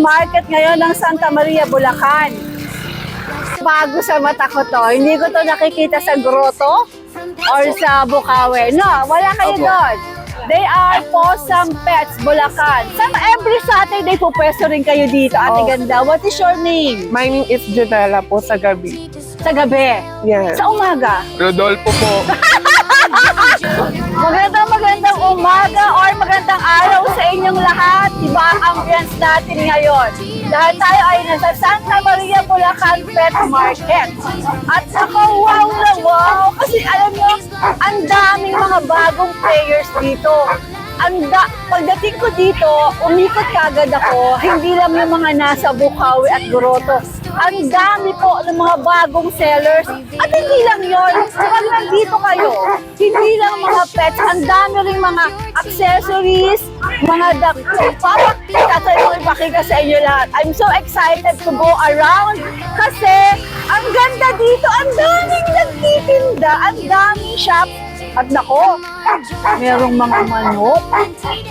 Market ngayon ng Santa Maria, Bulacan. Bago sa mata ko to, hindi ko to nakikita sa grotto or sa Bukawi. No, wala kayo doon. They are Possum Pets, Bulacan. Every Saturday po pwesto rin kayo dito, Ate Ganda. What is your name? My name is Junella po sa gabi. Sa gabi? Yes. Sa umaga? Rodolfo po. Magandang umaga or magandang araw sa inyong lahat. Iba ang ambience natin ngayon. Dahil tayo ay nasa Santa Maria, Bulacan Pet Market. At ako, wow na wow! Kasi alam nyo, ang daming mga bagong players dito. Pagdating ko dito, umikot kagad ako, hindi lang yung mga nasa Bukawi at Grotto. Ang dami po ng mga bagong sellers. At hindi lang yun, pag nandito kayo, hindi lang mga pets, ang dami rin mga accessories, mga ipakita sa inyo lahat. I'm so excited to go around kasi ang ganda dito, ang daming nagtitinda, ang daming shop. At nako, merong mga manok,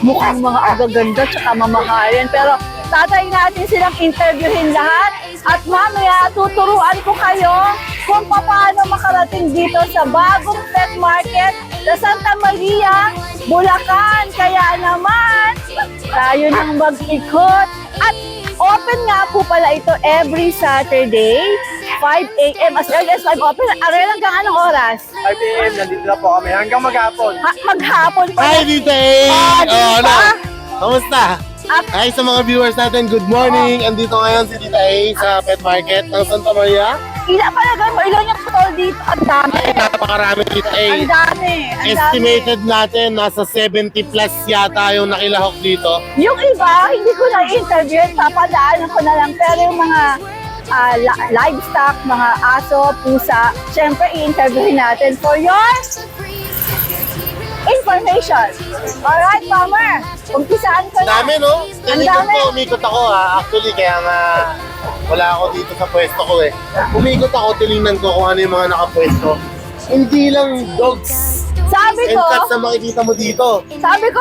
mukhang mga agaganda tsaka mamahalin. Pero tatay natin silang interviewin lahat at mamaya tuturuan ko kayo kung paano makarating dito sa bagong pet market sa Santa Maria, Bulacan. Kaya naman, tayo nang mag-ikot. At open nga po pala ito every Saturday, 5 a.m. As early as 5 open. Aral hanggang anong oras? 5 a.m. Nandito na po kami hanggang maghapon. Maghapon pa. Hi, Tita A! Ano? Kamusta? Hi sa mga viewers natin, good morning! Andito ngayon si Tita A sa Pet Market ng Santa Maria. Palagay mo, ilan yung putol dito? Ang dami. Ay, napakarami Tita A. Ang dami. Estimated natin, nasa 70 plus yata yung nakilahok dito. Yung iba, hindi ko na-interview, papadaanan ko na lang. Pero yung mga livestock, mga aso, pusa, syempre i-interviewin natin for your information. Alright, Palmer. Umpisaan ko na. Dami, no? Ang dami. Umikot ako ha. Actually, kaya nga wala ako dito sa pwesto ko eh. Umikot ako, tinignan ko kung ano yung mga nakapwesto. Hindi lang dogs Sabi and ko, cats na makikita mo dito.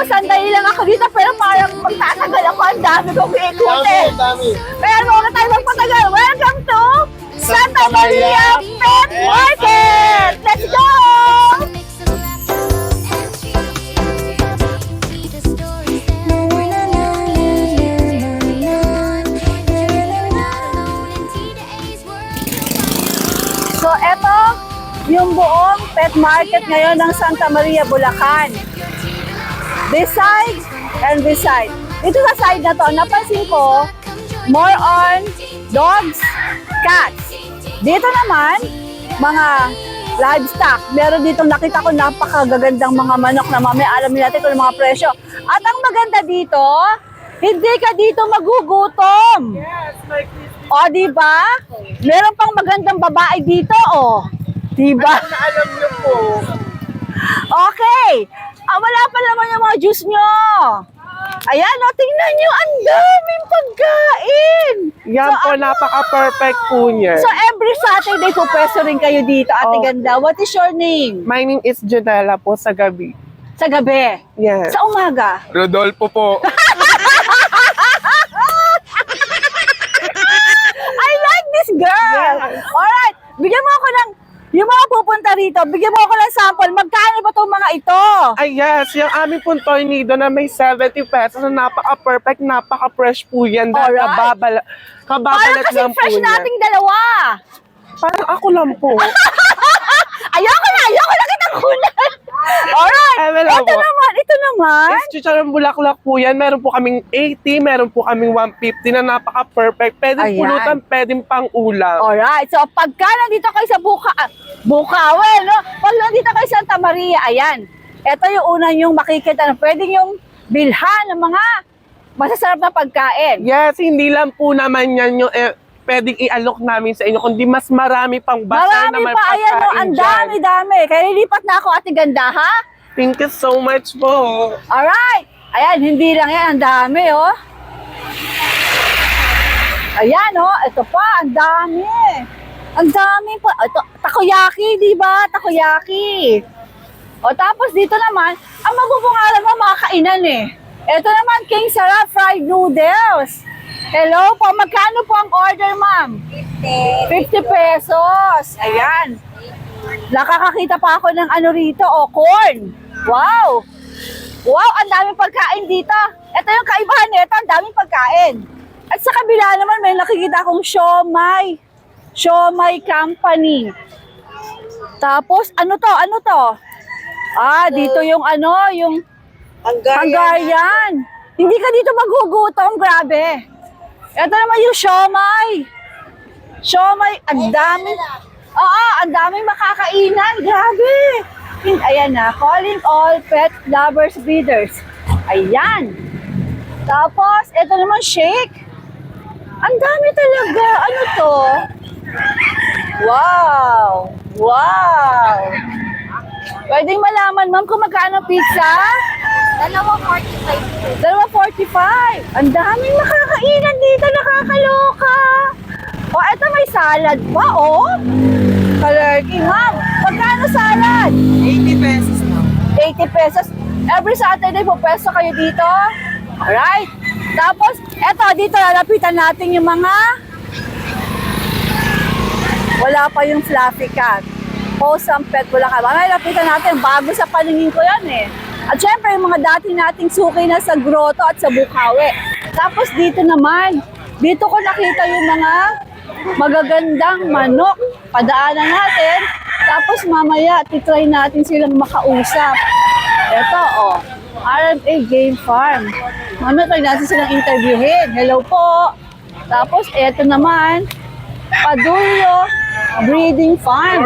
sandali lang ako dito, pero parang magtatagal ako. Ang dami kong iikutin. Dami. Pero huwag na tayo magpatagal. Welcome to Santa Maria Pet Market! Let's go! So, eto yung buong pet market ngayon ng Santa Maria, Bulacan. This side and this side. Dito sa side na to, napansin ko, more on dogs, cats. Dito naman, mga livestock. Meron dito, nakita ko napakagagandang mga manok na mamaya alamin natin kung mga presyo. At ang maganda dito, hindi ka dito magugutom. Yes, like this. O, di ba? Meron pang magandang babae dito, o. Di ba? Alam niyo po. Okay. Wala pa naman yung mga juice nyo. Ayan, o, tingnan nyo, ang daming pagkain. Yan po, napaka-perfect po niya. So, every Saturday po pwesto rin kayo dito, Ate Oh. Ganda. What is your name? My name is Junella po sa gabi. Sa gabi. Yes. Sa umaga. Rodolfo po. I like this girl. Yes. Alright, bigyan mo ako ng, yung mga pupunta rito, bigyan mo ako ng sample. Magkano ba itong mga ito? Ay yes, yung aming pong tornado na may 70 pesos na napaka-perfect, napaka-fresh po yan. Dahil Alright. Parang kababalat kasi lang po fresh yan. nating dalawa. Parang ako lang po. Ayoko na kitang kunan. Alright, Ay, wala po. ito naman. Is chicharon bulaklak po yan. Meron po kaming 80, meron po kaming 150 na napaka-perfect. Pwedeng Ayan. pulutan, pwedeng pang ulam. Alright, so pagka nandito kayo sa Bukawi, no? Pag nandito kayo sa Santa Maria, ayan. Ito yung una yung makikita na pwedeng yung bilhan ng mga masasarap na pagkain. Yes, hindi lang po naman yan yung pwedeng i-alok namin sa inyo, kundi mas marami pang basar Marami naman pa, ayan, no? pagkain Ang dyan. dami-dami. Kaya lilipat na ako, Ate Ganda, ha? Thank you so much po. Alright. Ayan, hindi lang yan. Ang dami, oh. Ayan, oh. Ito pa, ang dami. Ang dami pa. Ito, takoyaki, di ba? Takoyaki. O tapos dito naman, ang mabubungalan mo mga kainan eh. Ito naman, King Sarap Fried Noodles. Hello po, magkano po ang order, ma'am? 50 pesos. Ayan. Nakakakita pa ako ng ano rito, corn. Wow! Wow, ang daming pagkain dito. Ito yung kaibahan nito, ang daming pagkain. At sa kabila naman, may nakikita akong siomay. Siomay Company. Tapos, ano to? Dito yung yung Hungarian. Hindi ka dito magugutom, grabe. Ito naman yung siomay. Siomay, ang daming, ang daming makakainan, grabe. Ayan na, calling all pet lovers breeders. Ayan. Tapos, ito naman shake. Ang dami talaga. Ano to? Wow! Wow! Pwedeng malaman, ma'am, kung magkano pizza? $2.45. $2.45. Ang daming makakainan dito, nakakaloka. Eto may salad pa, Kalerking, ma'am. Magkano salad? 80 pesos na. 80 pesos. Every Saturday po, peso kayo dito. Alright. Tapos, eto, dito lalapitan natin yung mga wala pa yung fluffy cat. Wholesome pet, wala ka. Mamaya lapitan natin, bago sa paningin ko yan At syempre, yung mga dati nating suki na sa Grotto at sa Bukawi. Tapos dito naman, dito ko nakita yung mga magagandang manok. Padaanan natin. Tapos mamaya, titry natin silang makausap. Ito, R&A Game Farm. Mamaya try natin silang interviewin. Hello po. Tapos, eto naman, Padulyo Breeding Farm.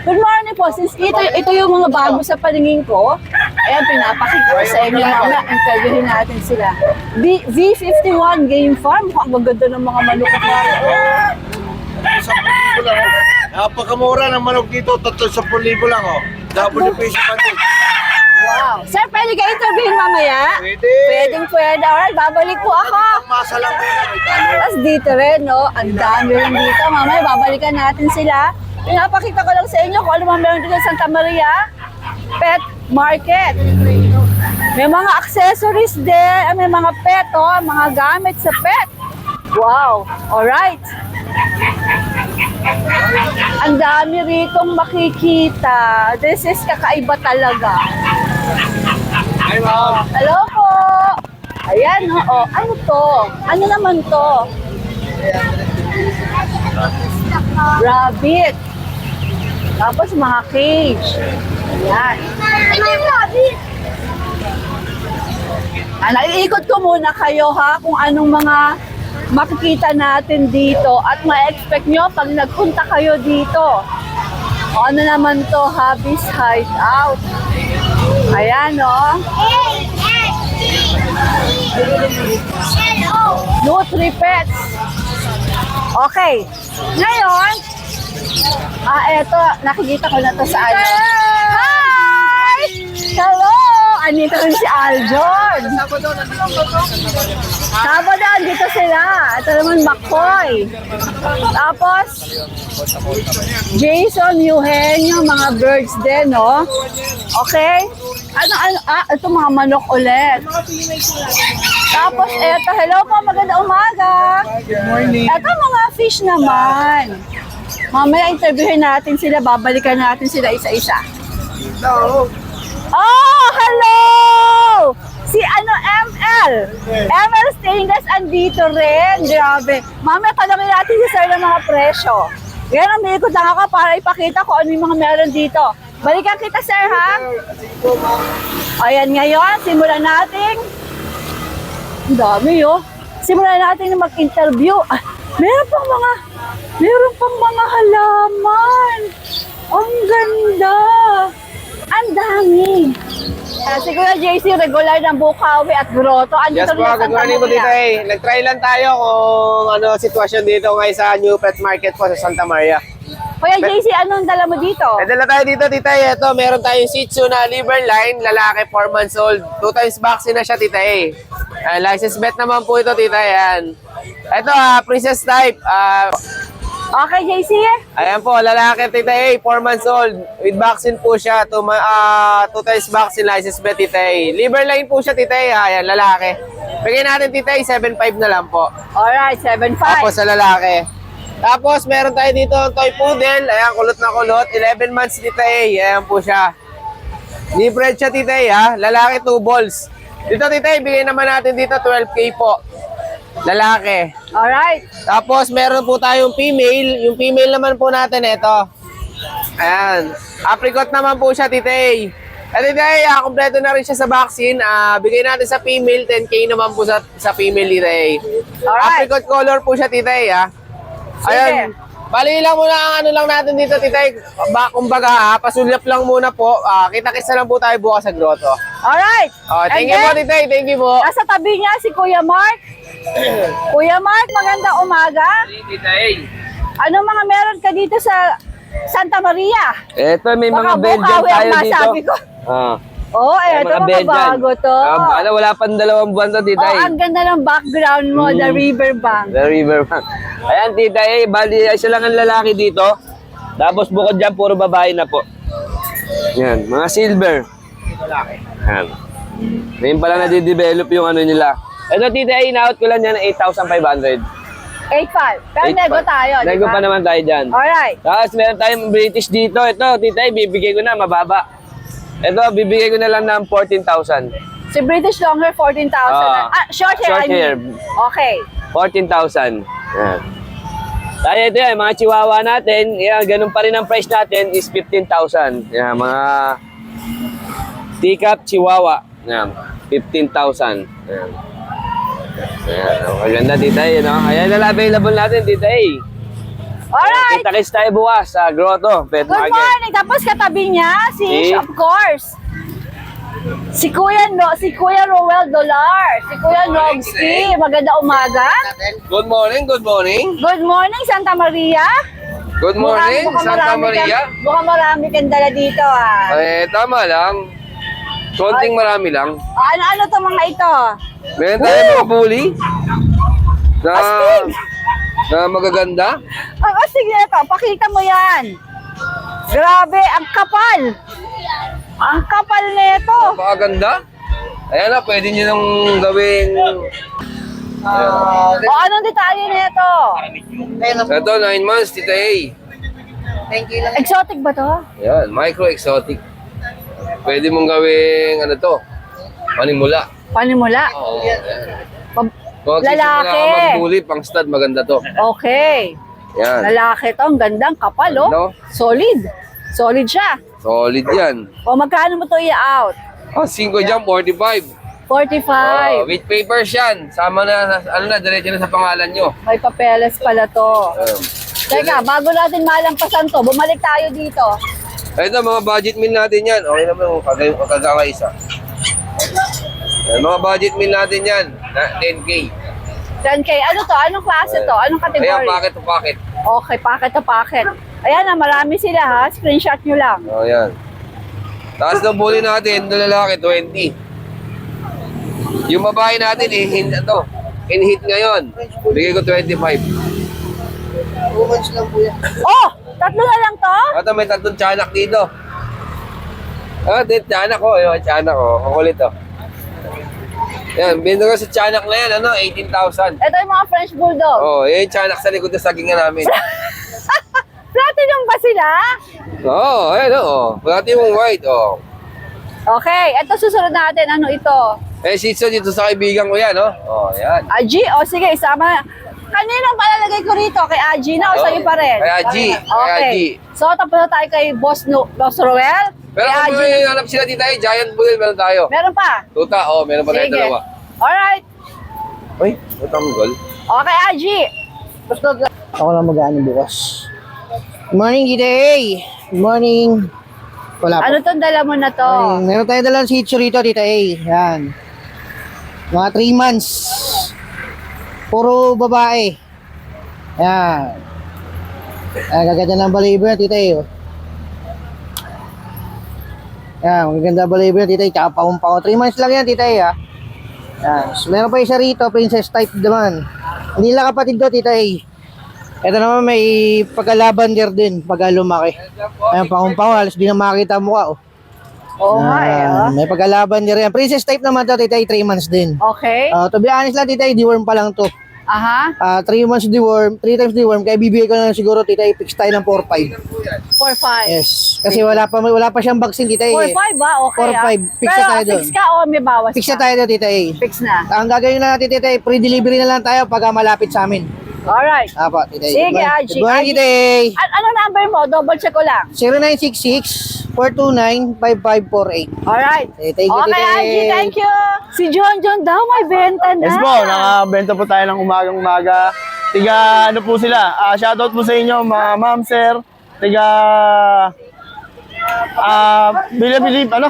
Good morning po. Since ito yung mga bago sa paningin ko, ayan, pinapakita ko sa inyo mamaya. Interviewin natin sila. V51 Game Farm. Ang gaganda ng mga manok ko. 10,000 lang. Napakamura ng manok dito, 10,000 lang. Double peso pa din. Wow. Sir, pwede ka interviewin mamaya? Pwede. Pwede. Alright, babalik po ako. Masa lang muna. Tapos dito rin, ang dami rin dito. Mamaya, babalikan natin sila. Pinapakita ko lang sa inyo kung ano mga meron dito sa Santa Maria Pet Market. May mga accessories din, may mga pet, mga gamit sa pet. Wow! Alright. Ang dami ritong makikita. This is kakaiba talaga. Hi, ma'am. Hello po! Ayan, ano to? Ano naman to? Rabbit. Tapos mga cage. Ayan. Naiikot ko muna kayo kung anong mga makikita natin dito at ma-expect nyo pag nagpunta kayo dito. Ano naman to? Hubby's Hideout. Ayan, Nutri Pets. Okay. Ngayon, eto, nakikita ko na to sa ano. Hi! Hello! Anito rin si Aljon. Sabado, dito sila. Ito naman, McCoy. Tapos, Jason, Eugenio, mga birds din, Okay? Ito mga manok ulit. Tapos, eto, hello po, magandang umaga. Good morning. Eto, mga fish naman. Mamaya interviewin natin sila, babalikan natin sila isa-isa. Hello. Oh, hello! Si ML. ML Stainless andito rin. Grabe. Mamaya tanongin natin si sir ng mga presyo. Ngayon, umiikot lang ako para ipakita ko ano yung mga meron dito. Balikan kita, sir, ha? Ayan, ngayon, simulan natin. Ang dami, Simulan natin na mag-interview. Meron pang mga halaman. Ang ganda. Ang dami. Siguro, JC, regular ng Bukawi at Grotto. Yes po, good morning po dito Nag-try lang tayo kung ano sitwasyon dito ngayon sa New Pet Market po sa Santa Maria. Kuya JC, anong dala mo dito? Dala tayo dito, tita. Ito, meron tayong Shih Tzu na liver line, lalaki, 4 months old. 2 times vaccine na siya, tita. License vet naman po ito, tita. Yan. Ito, princess type. Okay, JC. Ayan po, lalaki, tita. 4 months old. With vaccine po siya. 2 times vaccine, license vet, tita. Liver line po siya, tita. Ayan, lalaki. Bigyan natin tita 7.5 na lang po. Alright, 7.5. Tapos sa lalaki. Tapos meron tayo dito ang toy poodle. Ayan, kulot na kulot. 11 months tita A. Ayan po siya. Libred siya tita A ha. Lalaki 2 balls. Dito tita A, bigyan naman natin dito 12K po. Lalaki. Alright. Tapos meron po tayong female. Yung female naman po natin ito. Ayan. Apricot naman po siya tita A. At tita A, kompleto na rin siya sa vaccine. Bigay natin sa female, 10K naman po sa female tita A. Alright. Apricot color po siya tita A ha. Sige. Ayan. Bali lang muna ang ano lang natin dito, titay. Kumbaga, pasulyap lang muna po. Kita-kisa lang po tayo bukas sa grotto. Alright. Thank And you po, then, titay. Thank you po. nasa tabi niya si Kuya Mark. Kuya Mark, magandang umaga. Titay. Ano mga meron ka dito sa Santa Maria? Eto, may Baka mga Belgian bukawi ang tayo dito. masabi ko. Ah, Oh, may eto mga bago to. Wala pang 2 buwan to, Oh, tita. ang ganda ng background mo, the riverbank. The riverbank. Ayan, tita, bali, isa lang ang lalaki dito. Tapos bukod dyan, puro babae na po. Yan, mga silver. Yan. Ngayon pala nadidevelop yung ano nila. Ito, tita, in-out ko lang yan ng 8,500. 8.5. Pero 8,500. nego tayo, di Nego ba? pa naman tayo dyan. Alright. Tapos meron tayong British dito. Ito, tita, bibigay ko na, mababa. Ito, bibigay ko na lang ng 14,000. Si British Longer, 14,000. Short hair, Short I mean. hair. Okay. 14,000. Yan. Tayo ito yan, mga chihuahua natin, yan, ganun pa rin ang price natin is 15,000. Yan, mga teacup chihuahua. Yan, 15,000. Yan. Yan, maganda tita eh, no? Ayan na lang available natin tita eh. Alright. Kita-kits tayo bukas sa Grotto, Pet Good Market. morning. Tapos katabi niya, Si? of course, si Kuya Roel Dolar, si Kuya Nogski. Maganda umaga. Good morning, good morning. Good morning, Santa Maria. Good morning, Mukhang Santa marami Maria. Mukhang marami kang dala dito, ah. Tama lang. Konting marami lang. Ano to mga ito? Meron tayo mga bully. Na, Astig! na magaganda. Ang astig nito, pakita mo yan. Grabe, ang kapal. Ang kapal nito. Napakaganda. Ayan na, pwede nyo nang gawing... O anong detalye nito? Ito, 9 months, tita A. Exotic ba to? Ayan, micro-exotic. Pwede mong gawing, ano to, panimula. Panimula. Oo, ayan. Pab- Kung magsisimula Lalaki. ka magbuli, pang stud, maganda to. Okay. Yan. Lalaki to, ang gandang kapal, oh. Ano? Solid. Solid siya. Solid yan. O magkano mo to i-out? 5 dyan, 45. 45. With papers yan. Sama na, ano na, diretso na sa pangalan nyo. May papeles pala to. Ayan. Teka, bago natin malampasan to, bumalik tayo dito. Ito, mga budget meal natin yan. Okay naman yung kagaka-isa. Mga budget meal natin yan. Na 10K. 10K. Ano to? Anong klase to? Anong Ayan, category? packet to packet. Okay, packet to packet. Ayan na, marami sila ha. Screenshot nyo lang. O, yan. Taas ng bully natin, yung lalaki, 20. Yung babae natin, in-hit ngayon. Bigay ko 25. Oh! Tatlo na lang to? Ito, may 3 tiyanak dito. Tiyanak ko. Yung tiyanak ko. Kukulit to. Yan, binto ko sa tiyanak na yan, 18,000. Ito yung mga French Bulldog. Oh, yung tiyanak sa likod ng sagingan namin. Platinum ba sila? Oo, ayan o. Pagkati mong white, oh. Okay, ito susunod natin. Ano ito? Shih Tzu dito sa kaibigan ko yan, oh. Oh, yan. Aji? O sige, isama. Kaninong palalagay ko rito? Kay Aji na o Oh, sa'yo pa rin? kay Aji, kay Okay. Aji. So, tapos na tayo kay Boss Roel. Pero Kay kung may hanap sila dito, giant bull, meron tayo. Meron pa? Tuta, oh, meron pa tayo Sige. dalawa. Alright. Uy, utang gol. Okay, Aji. Ako lang mag-ano bukas. Good morning, Tita. Good morning. Wala po. Ano tong dala mo na to? Meron tayo dalang Shih Tzu rito, Tita A. Yan. Mga 3 months. Puro babae. Yan. Ay, gaganda ng balayibo yan, Tita A. Oh. Yan, magaganda ng balayibo yan, Tita A. Tsaka paung-paung. 3 months lang yan, Tita A. Ha? Yan. So, meron pa isa rito, princess type naman. Hindi lang kapatid do, Tita A. Ito naman may pagka-lavender din pagka lumaki. Ayan, paung-paung, halos di na makakita ang mukha, oh. Oo nga eh. May pagkalaban niya rin. Princess type naman to, tita, 3 months din. Okay. To be honest lang, tita, deworm pa lang to. Aha. 3 months deworm, 3 times deworm, kaya bibigay ko na lang siguro, tita, fix tayo ng 4-5. 4-5. Yes. Kasi wala pa siyang vaccine, tita. 4-5 ba? Okay. 4-5. Fix na tayo doon. Fix ka o may bawas Fix na ka? tayo doon, tita. Fix na. Ang gagawin na natin, tita, pre-delivery na lang tayo pag malapit sa amin. Alright. Apo, tita. Sige, Aji. Good morning, tita. Ano number mo? Double check ko lang. 0966-429-5548. Alright. Thank you, Okay, tita. Aji. Thank you. Si John daw may benta na. Yes po, nakabenta po tayo ng umagang-umaga. Tiga, ano po sila? Shoutout po sa inyo, mga ma'am, sir. Tiga, Bilib, ano?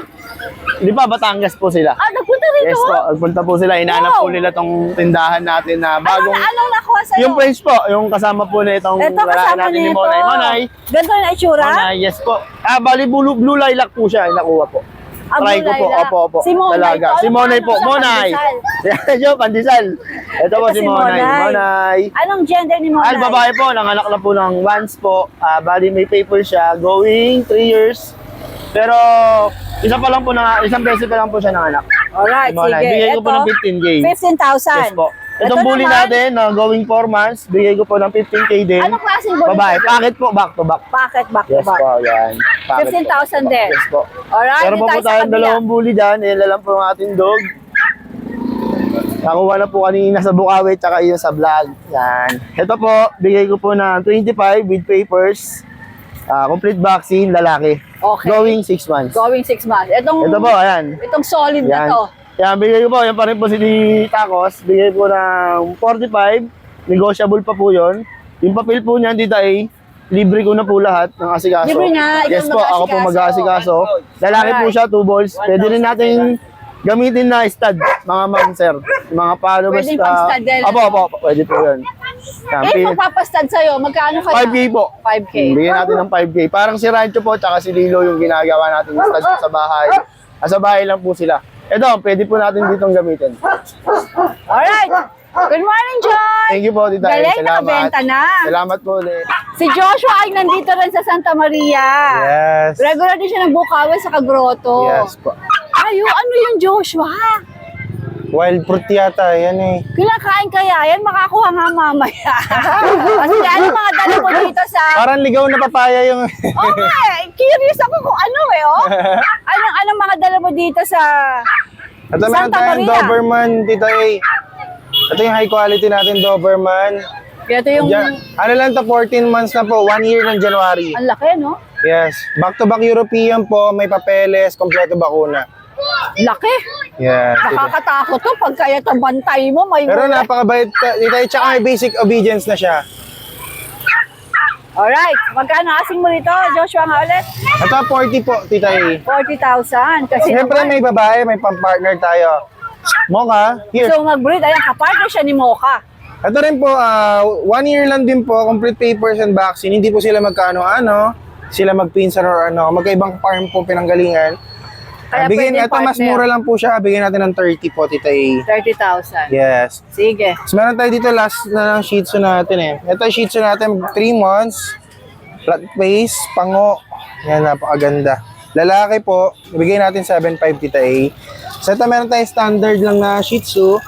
Di ba, Batangas po sila. Nagpunta rito? Yes po, nagpunta po sila. Inaanap po nila tong tindahan natin na bagong... Anong nakuha sa'yo? Yung price po, yung kasama po na itong Ito kasama natin ni nito. Monay. Monay, Ganito na itsura? Monay, yes po. Bali, blue lilac po siya, nakuha po. Try ko po, opo. Si Monay Dalaga. to. Si Ano Monay pa po, sa Monay. pandesal? Yo, pandesal. Ito po Ito si si Monay. Monay. Monay. Anong gender ni Monay? Babae po, nanganak na po ng once po. Bali may paper siya, going 3 years. Pero isang beses pa lang po siya nanganak. Alright, Si Monay. sige. Bigay ko po Ito, ng 15K. 15,000. Yes po. Ito Itong bully naman, natin na going 4 months, bigay ko po ng 15K din. Anong klaseng bully? Babae, packet po, back to back. Packet, back to Yes back. po, yan. Packet po. 15,000 din. Yes po. Alright, Pero dito po tayo sa tayong kabila. dalawang bully dyan, yan lang po ang ating dog. Nakuha na po kanina sa Bukawi, tsaka yun sa vlog. Yan. Ito po, bigay ko po ng 25 with papers. Complete vaccine, lalaki. Okay. Going 6 months. Going 6 months. Ito po, ayan. Itong solid na Yan. to. Yan, bigay ko po, yan pa rin po si Tacos. Bigay po ng 45. Negotiable pa po yun. Yung papel po niyan, Tita A, libre ko na po lahat ng asikaso. Libre na, ikaw Yes po, ako po mag-aasikaso. mag-aasikaso. Lalaki po Alright. siya, 2 balls. Pwede rin natin gamitin na stud, mga ma'am, sir. Mga paano Pwede basta. pang stud din. Opo, pwede po yun. Yan, Magpapastad sa'yo, magkano ka 5K po. 5K. Bigyan natin ng 5K. Parang si Rancho po, tsaka si Lilo yung ginagawa natin yung stud po sa bahay. Sa bahay lang po sila. Ito, pwede po natin ditong gamitin. Alright. Good morning, John! Thank you po, Tita. Galing, Salamat. nakabenta na. Salamat po ulit. Si Joshua ay nandito rin sa Santa Maria. Yes. Regular din siya ng Bukawi sa Kagroto. Yes po. Ano yung Joshua? Wild fruit yata, yan eh. Kinakain kaya yan? Makakuha nga mamaya. Kasi ano mga dala mo dito sa... Parang ligaw na papaya yung... Oo nga eh. Curious ako kung ano eh, oh. Anong mga dala mo dito sa... Ito meron Santa tayong Maria. Doberman, Tita A. Ito yung high quality natin, Doberman. Ito yung... Ano lang to, 14 months na po, 1 year ng January. Ang laki, no? Yes. Back-to-back European po, may papeles, kompleto bakuna. Laki. Yes. Nakakatakot to pag kaya bantay mo. May Pero napakabait, Tita A, tsaka may basic obedience na siya. Alright. Magkano asing mo dito, Joshua nga ulit? Ito, 40 po, Tita A. 40,000. Kasi Siyempre may babae, may pang-partner tayo. Mocha, here. So mag-breed, ayan, kapartner siya ni Mocha. Ito rin po, 1 year lang din po, complete papers and vaccine. Hindi po sila magkaano-ano, sila magpinsan or ano, magkaibang farm po pinanggalingan. Kaya Bigyan, pwedeng ito mas partner. mura lang po siya, bigyan natin ng 30 po, Tita A. 30,000. Yes. Sige. So meron tayo dito last na ng Shih Tzu natin eh. Ito Shih Tzu natin, 3 months, flat face, pango. Yan, napakaganda. Lalaki po, bigyan natin 7.5 Tita A. So ito meron tayo standard lang na Shih Tzu.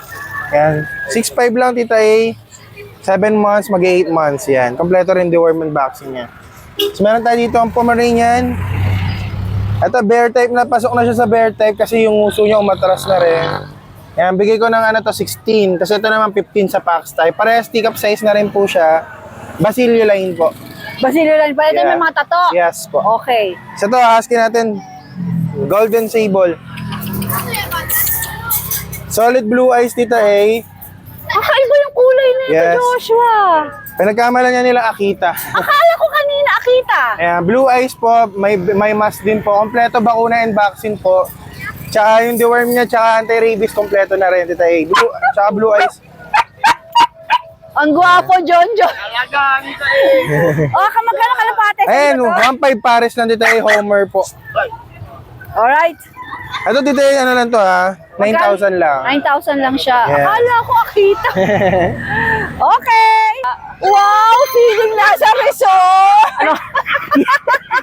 Yan, 6.5 lang Tita A. 7 months, mag-8 months yan. Kompleto rin deworm and vaccine yan. So meron tayo dito ang Pomeranian. Ito bear type na, pasok na siya sa bear type kasi yung uso niya umatras na rin. Yan, bigay ko ng 16. Kasi ito naman 15 sa Pax type. Parehas teacup size na rin po siya. Basilio line po. Basilio lang pala. Ito Yeah. may mga tato. Yes po. Okay. So ito, husky natin. Golden Sable. Solid blue eyes, Tita A. Kakaiba yung kulay nito, Yes. Joshua. Pinagkamalan niya nila Akita. Akala ko kanina, Akita. Ayan, blue eyes po, may mask din po. Kompleto bakuna and vaccine po. Tsaka yung deworm niya, tsaka anti-rabies, kompleto na rin, Tita A. Tsaka blue eyes. Ang gwapo, John. Oh, magkano kalapate sa Ayan, ito? 1.5 pares lang, Tita A. Homer po. Alright. Ito, Tita A, ano lang to ha? 9,000 lang. 9,000 lang siya. Yes. Akala ko Akita. Okay. Wow, feeling nasa resort. Ano?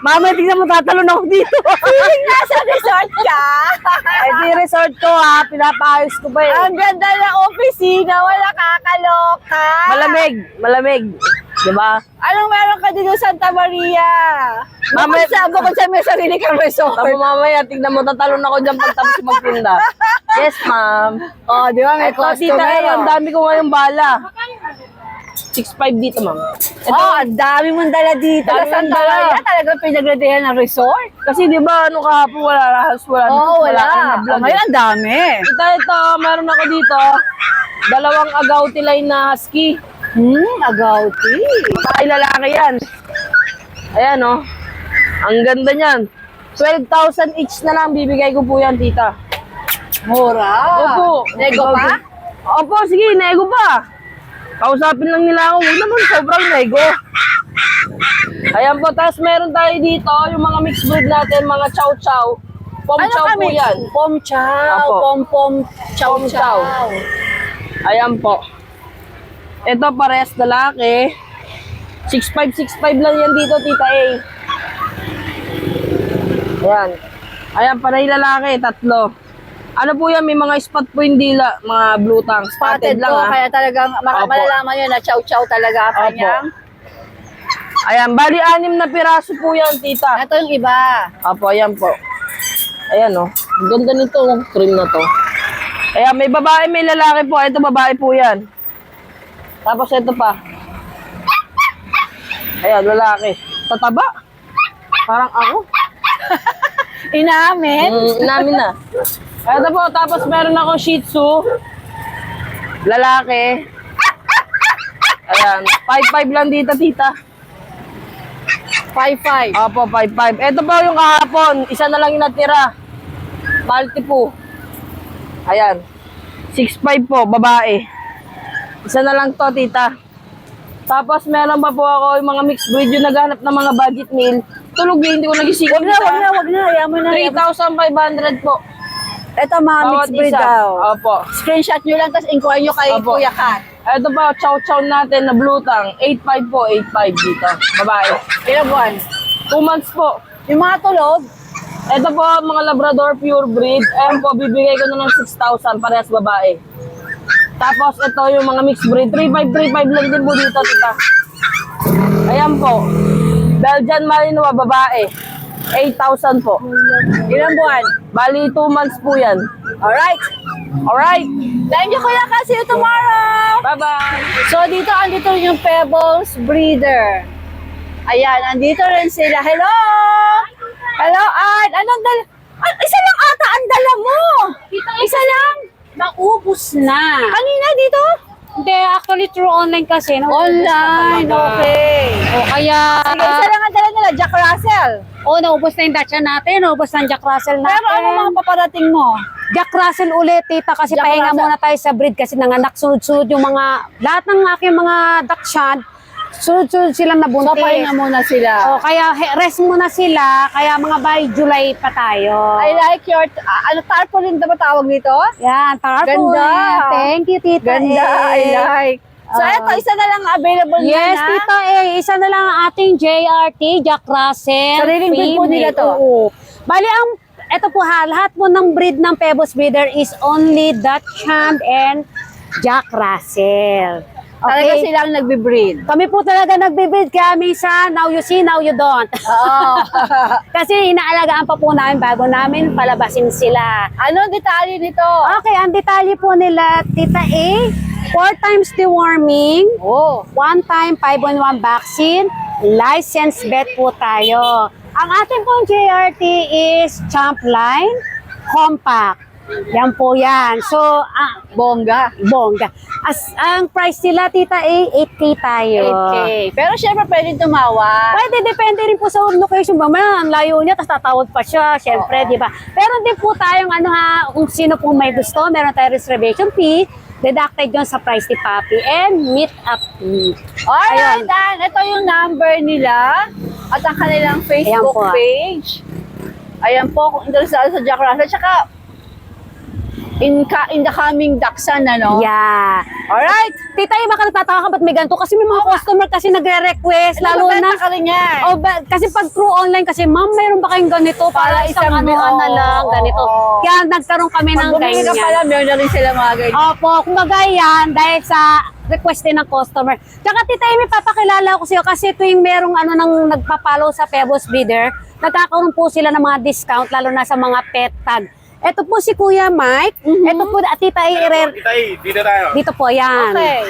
Mama, tingnan mo, tatalon ako dito. Feeling nasa resort. ka? Ay, di resort ko ha. Pinapaayos ko ba eh. Ang ganda ng opisina, wala kakaloka. Malamig. Diba? Anong meron ka dito sa Santa Maria? Bukod sa may sarili kang resort. Tama mamaya, tignan mo, tatalon ako dyan pagtapos magtinda. Yes, ma'am. Oh, di ba? May Ito, tita, customer. ang dami ko ngayong bala. 6'5 dito, ma'am. Ito, Oh, ang dami mong dala dito sa Dami mong Santa dala. Maria. Talagang pinagladehan ng resort. kasi di ba, ano kahapon, wala. Oh, wala. kang na-vlog, Ngayon, ang dami. ito, meron ako dito. 2 agouti line na husky. Agouti. Ay, lalaki yan. Ayan, oh. Ang ganda niyan. 12,000 each na lang bibigay ko po yan, tita. Mura. Opo. Nego pa? Opo, sige, nego pa. Kausapin lang nila ako. Huwag naman, sobrang nego. Ayan po, tapos meron tayo dito, yung mga mixed breed natin, mga chow-chow. Pom-chow po yan. Pom-chow. Apo. Pom-pom. Pom-chow. Chow-chow. Ayan po. Ito, pares lalaki. 6'5" lang yan dito, tita A. Ayan. Ayan, panay lalaki, 3. Ano po yan, may mga spot po yung dila, mga blue tongue. Spotted lang to, ha. kaya talagang Opo. malalaman yun na chow-chow talaga ang Opo. kanyang. Ayan, bali 6 na piraso po yan, tita. Ito yung iba. Apo, ayan po. Ayan o. Ang ganda nito, trim na to. Ayan, may babae, may lalaki po. Ito, babae po yan. Tapos ito pa. Ayan, lalaki. Tataba. Parang ako. Inamin. Namin na. Ito po, tapos meron ako Shih Tzu. Lalaki. Ayan, 5'5" lang dito, tita. 5'5". Opo, 5'5". Ito po yung kahapon. Isa na lang yung natira. Multi po. Ayan. 6'5" po, babae. Isa na lang to, tita. Tapos meron pa po ako yung mga mixed breed, yung naghanap ng mga budget meal. Tulog hindi ko nagising. Wag na. Ayaw mo na. 3,500 po. Ito mga Bawat mixed breed isa. daw. Opo. Screenshot nyo lang, tapos inquire nyo kay Opo. Kuya Kat. Ito pa, chow-chow natin na blue tongue. 8'5 po, 8'5 dito. Babae. Ilang buwan? 2 months po. Yung mga tulog, Ito po, mga Labrador pure breed. Ayan po, bibigay ko na ng 6,000 parehas babae. Tapos ito yung mga mixed breed. 3,535 lang din po dito, tita. Ayan po. Belgian Malinois, babae. 8,000 po. ilang buwan? Bali, 2 months po yan. Alright. Alright. Thank you, Kuya Kat. See you tomorrow. Bye-bye. So, dito, andito rin yung Pebbles Breeder. Ayan, andito rin sila. Hello! Hello, Art. Anong dala? Isa lang ata ang dala mo. Isa lang? Naubos na. Kanina dito? Hindi, actually through online kasi. Online, okay. O kaya, Sige, isa lang ang dala nila, Jack Russell. naubos na yung Dacia natin, naubos na yung Jack Russell natin. Pero ano mga paparating mo? Jack Russell ulit, tita, kasi Jack pahinga Russell. muna tayo sa breed kasi nanganak sunod-sunod yung mga, lahat ng aking mga Dachshund, sunod-sunod silang So, nabuntis. pahinga muna sila. O, kaya rest muna sila, kaya mga by July pa tayo. I like your, tarpaulin ba tawag dito? Yan, tarpaulin. Ganda. Thank you, tita. Ganda, I Eh. like. So, eto, isa na lang available Yes, na. tita, isa na lang ang ating JRT, Jack Russell. Sariling breed po nila to? Oo. Bali, eto po ha, lahat po ng breed ng Pebbles Breeder is only Dachshund and Jack Russell. Talaga Okay? silang nagbe-breed. Kami po talaga nagbe-breed kaya minsan, now you see, now you don't. Oo. Kasi inaalagaan pa po namin bago namin palabasin sila. Anong detalye nito? Okay, ang detalye po nila, Tita A, 4 times deworming, Oh. 1 time 5-in-1 vaccine, licensed vet po tayo. Ang ating pong JRT is Champ Line, Compact. Yan po yan. So, Bongga. bongga. Ang price nila, Tita A, 8K tayo. 8K. Pero syempre pwedeng tumawag. Pwede, depende rin po sa location. Mamaya, ang layo niya, tapos tatawag pa siya, syempre, di ba? Pero din po tayong, kung sino pong may gusto, meron tayong reservation fee, deducted yun sa price ni Papi, and meet up fee. Alright, Dan. Ito yung number nila at ang kanilang Facebook Ayan po. page. Ayan po, kung interesado sa Jack Russell. Tsaka, in the coming Daksan, ano? Yeah. Alright. Tita, baka nagtataka ka ba't may ganito? Kasi may mga customer kasi nagre-request, lalo na. Ka rin yan. Kasi pag through online kasi, ma'am, mayroon ba kayong ganito? Para isang anuhan na lang, ganito. Kaya nagkaroon kami Pag ng bumili ka ganyan. pala, meron na rin sila mga ganyan. Opo, kumbaga yan, dahil sa request din ng customer. Tsaka Tita Amy, papakilala ko sa'yo kasi tuwing merong nang nagpa-follow sa Pebbles Breeder, nagkakaroon po sila ng mga discount, lalo na sa mga pet tag. Ito po si Kuya Mike. Ito po, Tita A. Dito tayo. Dito po, yan. Okay.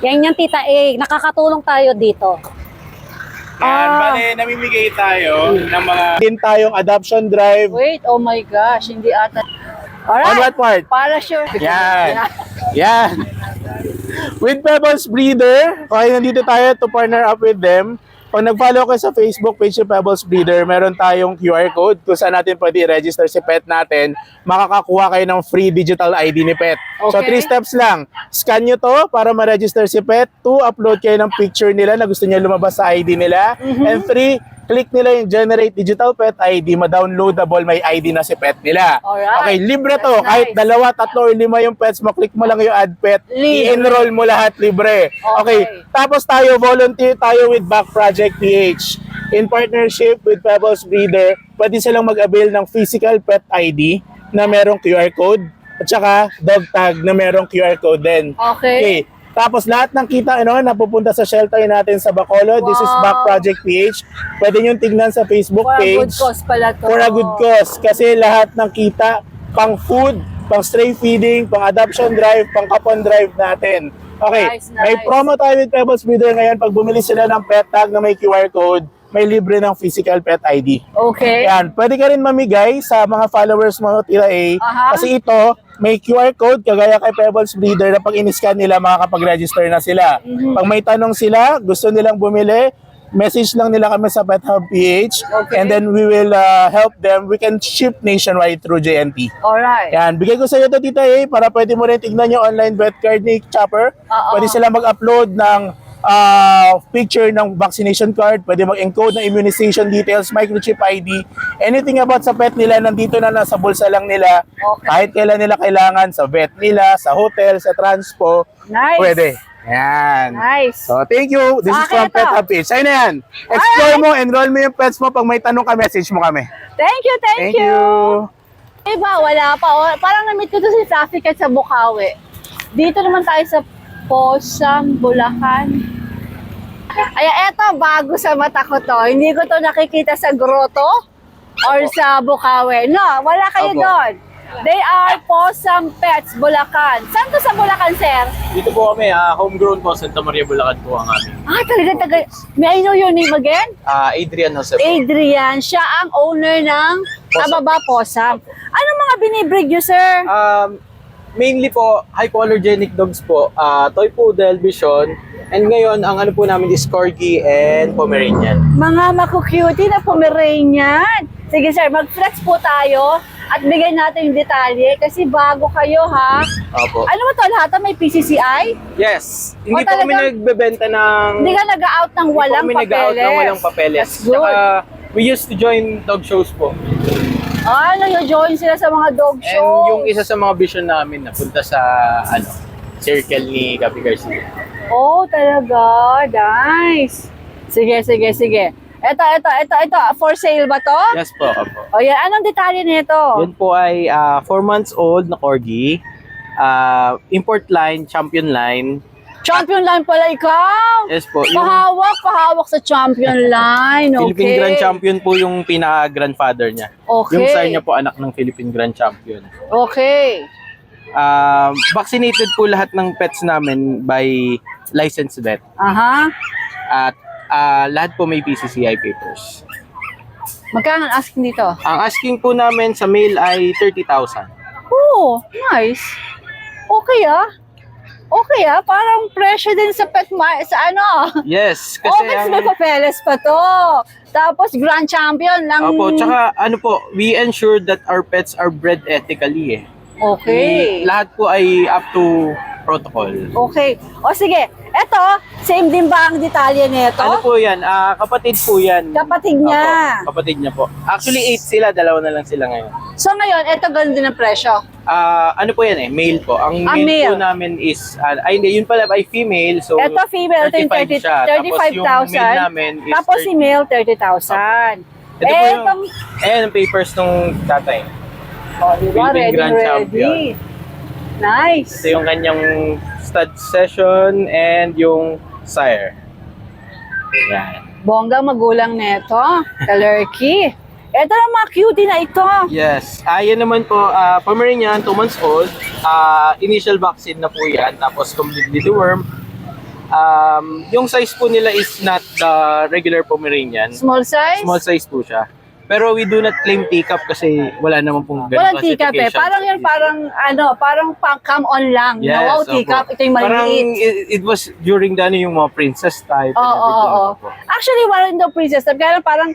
Yan yung Tita A. Nakakatulong tayo dito. Bale, namimigay tayo ng mga... Din tayong adoption drive. Wait, oh my gosh, hindi ata. On Alright. what part? Para sure. Yan. Yan. With Pebbles Breeder, okay, nandito tayo to partner up with them. Pag nag-follow kayo sa Facebook page ng Pebbles Breeder, meron tayong QR code kung saan natin pwede i-register si pet natin. Makakakuha kayo ng free digital ID ni pet. So, Okay. 3 steps lang. Scan nyo to para ma-register si pet. 2, upload kayo ng picture nila na gusto niya lumabas sa ID nila. And 3, click nila yung Generate Digital Pet ID, ma-downloadable may ID na si pet nila. Alright. Okay, libre to. That's Kahit nice. 2, 3, or 5 yung pets mo, click mo lang yung add pet, i-enroll mo lahat libre. Okay. Tapos tayo, volunteer tayo with Back Project PH. In partnership with Pebbles Breeder, pwede silang mag-avail ng physical pet ID na merong QR code at saka dog tag na merong QR code din. Okay. Tapos lahat ng kita napupunta sa shelter natin sa Bacolod. This is Wow. Back Project PH. Pwede nyo tignan sa Facebook For a good page. cause pala to. For a good cause. Kasi lahat ng kita, pang food, pang stray feeding, pang adoption drive, pang kapon drive natin. Okay, Nice, may nice. promo tayo with Pebbles Breeder ngayon. Pag bumili sila ng pet tag na may QR code, may libre ng physical pet ID. Okay. Yan, pwede ka rin mamigay sa mga followers mo, Tira A. Aha. Kasi ito, may QR code, kagaya kay Pebbles Breeder, na pag in-scan nila, makakapag-register na sila. Pag may tanong sila, gusto nilang bumili, message lang nila kami sa Pet Hub PH, Okay. and then we will help them. We can ship nationwide through JNT. Alright. Yan, bigay ko sa iyo to, Tita A, para pwede mo rin tignan yung online vet card ni Chopper. Oo. Pwede sila mag-upload ng picture ng vaccination card, pwede mag-encode ng immunization details, microchip ID, anything about sa pet nila, nandito na nasa bulsa lang nila. Okay. Kahit kailan nila kailangan, sa vet nila, sa hotel, sa transpo, Nice. pwede. Yan. Nice. So, thank you. This is Sa akin from ito. Pet Hub PH. Sa'yo na yan. Explore mo, enroll mo yung pets mo. Pag may tanong ka, message mo kami. Thank you, thank you. Diba, wala pa. Oh, parang na-meet ko to si Traffic at sa Bukawi. Dito naman tayo sa Posam, Bulacan. Ay, eto, bago sa mata ko to. Hindi ko to nakikita sa grotto or sa Bukawi. No, wala kayo Opo. doon. They are Posam Pets, Bulacan. Saan to sa Bulacan, sir? Dito po kami, homegrown po, Santa Maria, Bulacan po ang aming. Ah, talaga. May I know your name again? Adrian Jose po. Adrian. Siya ang owner ng tama ba, Posam? Anong mga binibreed nyo, sir? Mainly po, hypoallergenic dogs po, toy poodle, bichon, and ngayon, ang ano po namin is Corgi and Pomeranian. Mga makukutie na Pomeranian. Sige sir, mag-flex po tayo at bigyan natin yung detalye kasi bago kayo ha. Opo. Ano mo to lahat? May PCCI? Yes, hindi Oh, po kami talagang- nagbebenta ng... Hindi ka nag-out ng walang Hindi po kami nag-out papeles. ng walang papeles. That's good. Tsaka, we used to join dog shows po. Nag-join sila sa mga dog And shows. yung isa sa mga vision namin napunta sa circle ni Gabi Garcia. Oh, talaga. Nice. Sige. Ito. For sale ba to? Yes po, opo. O yan, anong detalye nito? Yan po ay 4 months old na Corgi. Import line, champion line. Champion line pala ikaw. Yes po. Yung Pahawak sa champion line. Okay. Philippine Grand Champion po yung pinaka-grandfather niya. Okay. Yung sire niya po anak ng Philippine Grand Champion. Okay. Vaccinated po lahat ng pets namin by licensed vet. Aha. At lahat po may PCCI papers. Magkano ang asking dito? Ang asking po namin sa male ay 30,000. Oh, nice. Okay parang presyo din sa sa ano. Yes, kasi Kasi may papeles pa to. Tapos grand champion lang. Opo, tsaka ano po, we ensure that our pets are bred ethically eh. Okay. Lahat po ay up to protocol. Okay. O sige, eto, same din ba ang detalye nito? Ano po yan? Kapatid po yan. Kapatid niya. Opo, kapatid niya po. Actually, 8 sila. Dalawa na lang sila ngayon. So ngayon, eto ganun din ang presyo. Ano po yan male po. Ang male, male. po namin is, ay hindi, yun pala ay female. So, Eto female, ito yung 35 siya. Tapos yung male 35,000. namin is Tapos si 30. male, 30,000. Ito po yung, Etong, ayan ang papers nung tatay. oh, diba? Philippine Ready, Grand ready. Champion. Nice. Ito yung kanyang stud session and yung sire. Yan. Bongga magulang neto. Kalerky. Eto na mga cutie na ito. Yes. Yan naman po, Pomeranian, 2 months old. Initial vaccine na po yan. Tapos completely deworm. Yung size po nila is not the regular Pomeranian. Small size? Small size po siya. Pero we do not claim teacup kasi wala naman pong ganung Walang teacup eh. classification. Parang yan, parang pang come on lang. Yes, Wow, opo. teacup. Ito yung Parang maliit. it was during the yung mga princess type. Oo, and oo, everything. oo. Opo. Actually, wala rin daw princess. Kaya lang parang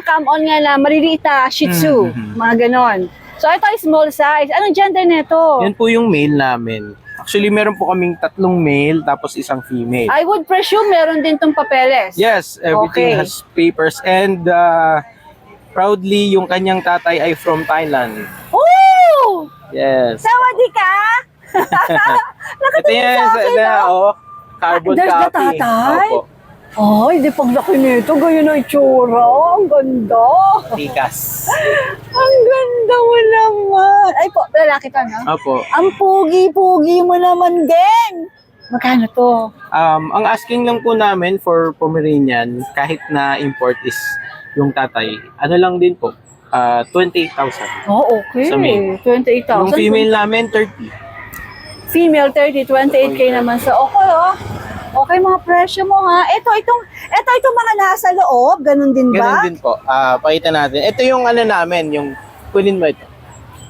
come on nga na maliliit na shih tzu. Mga ganon. So, ito ay small size. Anong gender nito? Yan po yung male namin. Actually, meron po kaming 3 male tapos isang female. I would presume meron din tong papeles. Yes, everything Okay. has papers and proudly yung kanyang tatay ay from Thailand. Oh! Yes. Sawadee ka! Ito Nakatingin yan, sa akin, no? carbon There's the copy. tatay? Opo, Ay, di pag laki nito, ganyan na itsura. Ang ganda. tikas. Ang ganda mo naman. Ay po, lalaki ka na? Opo. Ang pugi-pugi mo naman din. Magkano to? Ang asking lang po namin for Pomeranian, kahit na import is yung tatay, ano lang din po, 28,000. Oh, okay. Sa male. 28,000. Yung female namin, 30. Female 30, 28K naman sa okay, oh. Okay, mga presyo mo ha. Ito mga nasa loob, ganun din Ganun ba? din po. Pakita natin. Ito yung ano namin, yung kunin mo ito.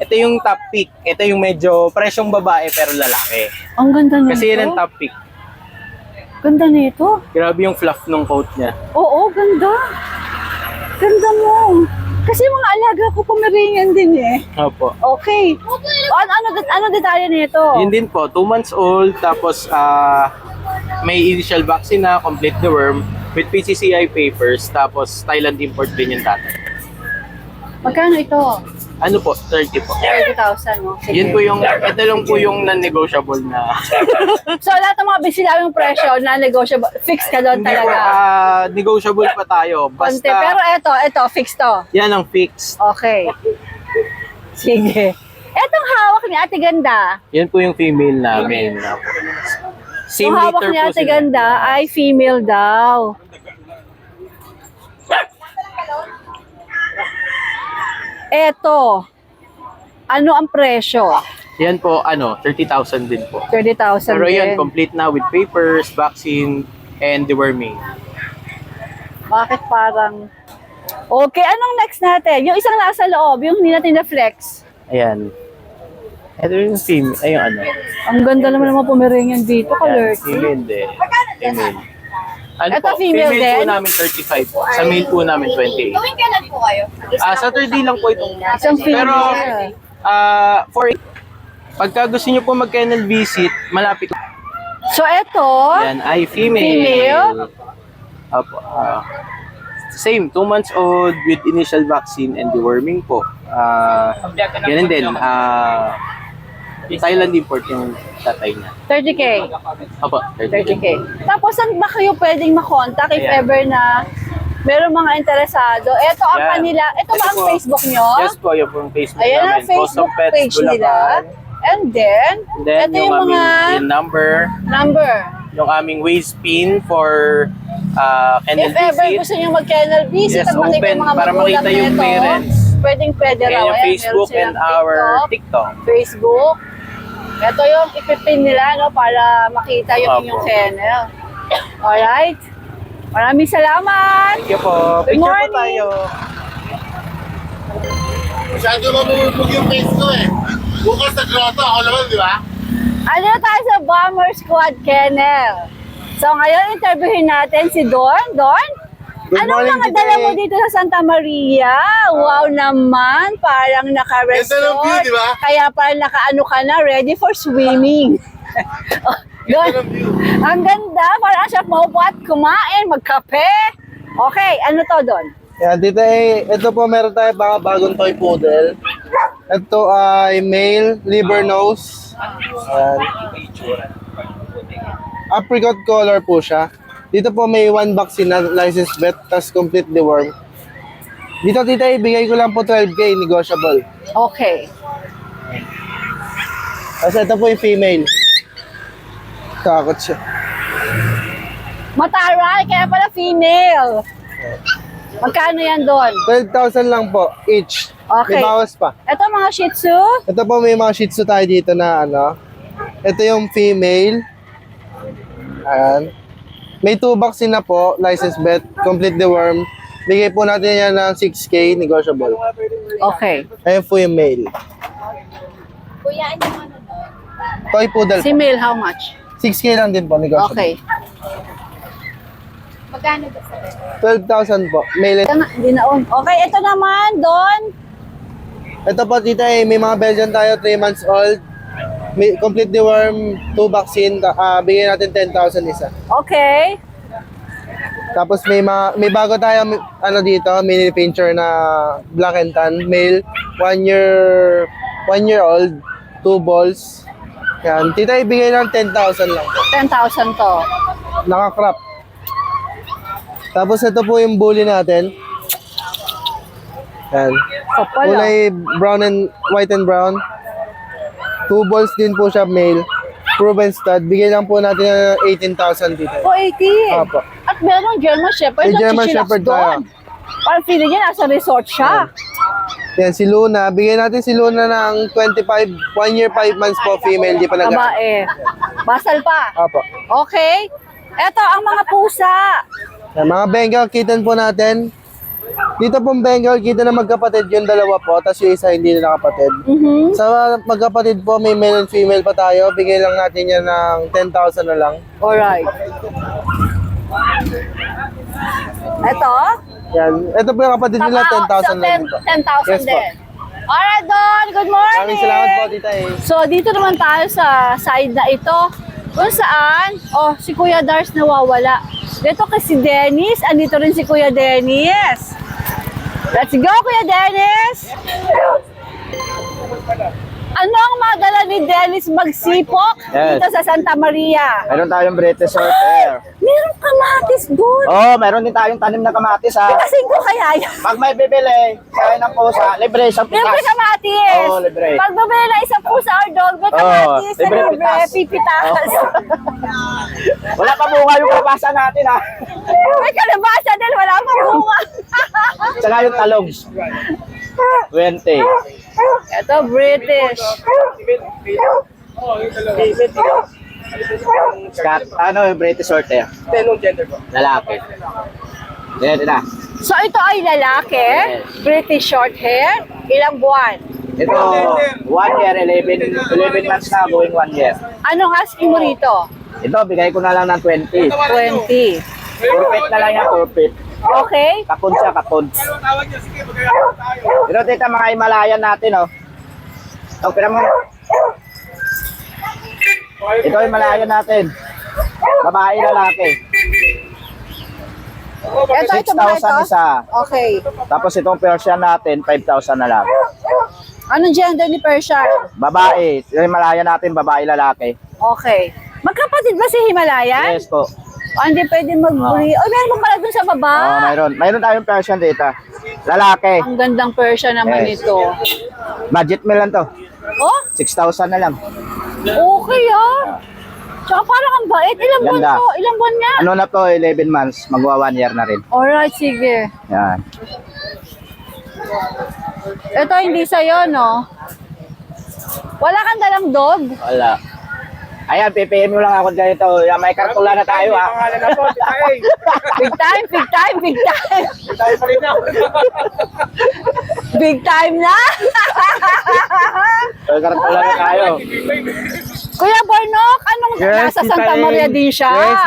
Ito yung top pick. Ito yung medyo presyong babae pero lalaki. Ang ganda nito. Kasi yan ang top pick. Ganda nito. Grabe yung fluff ng coat niya. Oo, ganda. Ganda mo. Kasi mga alaga ko Pomeranian din eh. Opo. Okay. Ano detalye nito? Yun din po, 2 months old, tapos may initial vaccine na, complete the worm, with PCCI papers, tapos Thailand import din yung tatay. Magkano ito? Ano po? 30 po. 30,000 mo. Sige. Yun po yung, ito lang po yung non-negotiable na. So lahat ng mga bisilawing presyo na negotiable, fix ka doon Hindi po, talaga. negotiable pa tayo. Konti. Basta, Pero ito, fix to. yan ang fixed. Okay. Sige. Etong hawak ni Ate Ganda. Yan po yung female namin. Same Yung hawak liter ni po Ate sila. Ganda ay female daw. Eto. Ano ang presyo? Yan po, 30,000 din po. 30,000 Pero yan, din. complete na with papers, vaccine, and deworming. Bakit parang... Okay, anong next natin? Yung isang nasa loob, yung hindi natin na-flex. Ayan. Ito yung female, ay yung ano. Ang ganda naman ng mga Pomeranian dito, Ayan, kalurky. female din. Female. Ano Ito po, female po din? namin 35 po. Sa male po namin 28. Gawin kailan po kayo? Saturday lang po itong. Isang Pero, female. pagka gusto nyo po mag-kennel visit, malapit. So, eto, Yan ay female. Female? Opo. Same, 2 months old with initial vaccine and deworming po. Ganun din. Thailand import yung tatay niya. 30K. Opo, 30K. Tapos, saan ba kayo pwedeng makontak if Ayan. ever na meron mga interesado? Ito ang Yan. kanila. Ito ba Ito ang po. Facebook nyo? Yes po, yung pong Facebook Ayan ang namin. Facebook Coast of Pets, page nila. Bulacan. And then, And then, ito yung mga yung number, number. yung aming waist pin for kennel If ever visit. gusto nyo mag-kennel visit Yes, at makita open yung mga para magulang makita yung nito, parents. pwede raw. Ayan yung Ayan, Facebook meron and silang our TikTok. Facebook. Ito yung ipipin nila no para makita yung Opo. inyong kennel. Alright. Maraming salamat. Thank you po. Good Picture morning. po tayo. Masyado mamumulpog yung face ko eh. Bukas sa grotto, ako naman, di ba? Ano tayo sa Bomber Squad Kennel. So ngayon interviewin natin si Don. Don? Good Anong morning, mga Tite. dala mo dito sa Santa Maria? Wow naman, parang Ganda ng view, naka-resort. di ba? Kaya parang naka-ano ka na, ready for swimming. Doon. Ang ganda. Parang siya maupo at kumain, magkape. Okay, ano to doon? Yan, Tita A, ito po meron tayo mga bagong toy poodle. Ito ay male, liver nose. Ayan. Apricot color po siya. Dito po may 1 vaccine na license vet, tas complete deworm. Dito Tita A, bigay ko lang po 12K, negotiable. Okay. Tapos ito po yung female. Takot siya. Mataray, kaya pala female. Magkano yan doon? 12,000 lang po, each. Okay. May bawas pa. Ito mga Shih Tzu. Ito po may mga Shih Tzu tayo dito na ano. Ito yung female. Ayan. May 2 vaccine na po, license vet, complete deworm. Bigay po natin yan ng 6K, negotiable. Okay. Ayan po yung male. Toy poodle Si po. male, how much? 6K lang din po, negotiable. Okay. 12,000 po. Male. Ito na, hindi na on. Okay, ito naman, doon. Ito po tita may mga Belgian tayo, 3 months old. May complete deworm, 2 vaccine. Bigyan natin 10,000 isa. Okay. Tapos may bago tayo ano dito, mini pincher na black and tan, male, 1 year old, 2 balls. Yan, tita ibigay ng 10,000 lang po. 10,000 to. Naka-crop. Tapos ito po yung bully natin. Yan. Kapal. Kulay brown and white and brown. 2 balls din po siya male. Proven stud. Bigay lang po natin ng 18,000 dito. Oh, 80. Opo. At meron German Shepherd May na German chichilax Shepherd doon. Parang feeling niya nasa resort siya. Yan, si Luna. Bigyan natin si Luna ng 25, 1 year, 5 months po, female. Di pa nag- Babae. Basal pa. Opo. Okay. Eto ang mga pusa. Yan, mga Bengal kitten po natin. Dito pong Bengal kitten na magkapatid yung dalawa po, tapos yung isa hindi na nakapatid. Mhm. Sa magkapatid po, may male and female pa tayo. Bigay lang natin yan ng 10,000 na lang. Alright. Eto. Yan. Ito po yung kapatid nila, 10,000 lang dito. 10,000 Yes po. din. Alright, Don. Good morning. Maraming salamat po, Tita A. So, dito naman tayo sa side na ito. Kung saan, si Kuya Dars nawawala. Dito kasi si Dennis. Andito rin si Kuya Dennis. Let's go, Kuya Dennis! Ano ang madala ni Dennis magsipok Yes. dito sa Santa Maria? Meron tayong British short hair. Meron kamatis doon. Oh, meron din tayong tanim na kamatis ha. Kasing ko kaya yan. Pag may bibili, kaya ng pusa, libre sa Libre pitas. kamatis. Oo, libre. Pag bumili na isang pusa or dog, may Oo, kamatis na libre libre, pitas. pipitas. Wala pa bunga yung kalabasa natin ha. May kalabasa din, wala pa bunga. Tsaka yung talong. 20. Ito, British. Scott, ano yung British short hair? Lalaki. Yan, na. So, ito ay lalaki, British short hair, ilang buwan? Ito, 1 year, 11 months na, going 1 year. Anong asking mo rito? Ito, bigay ko na lang ng 20. 20. Perfect na lang yan, perfect. Okay? Kapon siya, kapon. Pero tita, mga Himalayan natin, oh. Oh, pira mo. Ito ay Himalayan natin. Babae, lalaki. Ito ba 6,000 isa. Okay. Tapos itong Persian natin, 5,000 na lang. Anong gender ni Persian? Babae. Yung Himalayan natin, babae, lalaki. Okay. Magkapatid ba si Himalayan? Yes po. Hindi pwede mag-breed. Oh, meron pa pala dun sa baba. Oh, mayroon. Mayroon tayong Persian dito. Lalaki. Ang gandang Persian naman Yes. ito. Budget meal lang to. Oh, 6,000 na lang. okay ah. Tsaka parang ang bait. Ilang buwan Ganda. to? Ilang buwan niya? Ano na to, 11 months. Magwa 1 year na rin. Alright, sige. Yan. Ito hindi sa'yo, no? Wala kang dalang dog? Wala. Ayan, PPM mo lang ako dito. Yan, may kartula na tayo, ha? Big time, big time, big time. Big time na. May kartula na tayo. Kuya Bornok, anong nasa Santa Maria din siya? Yes,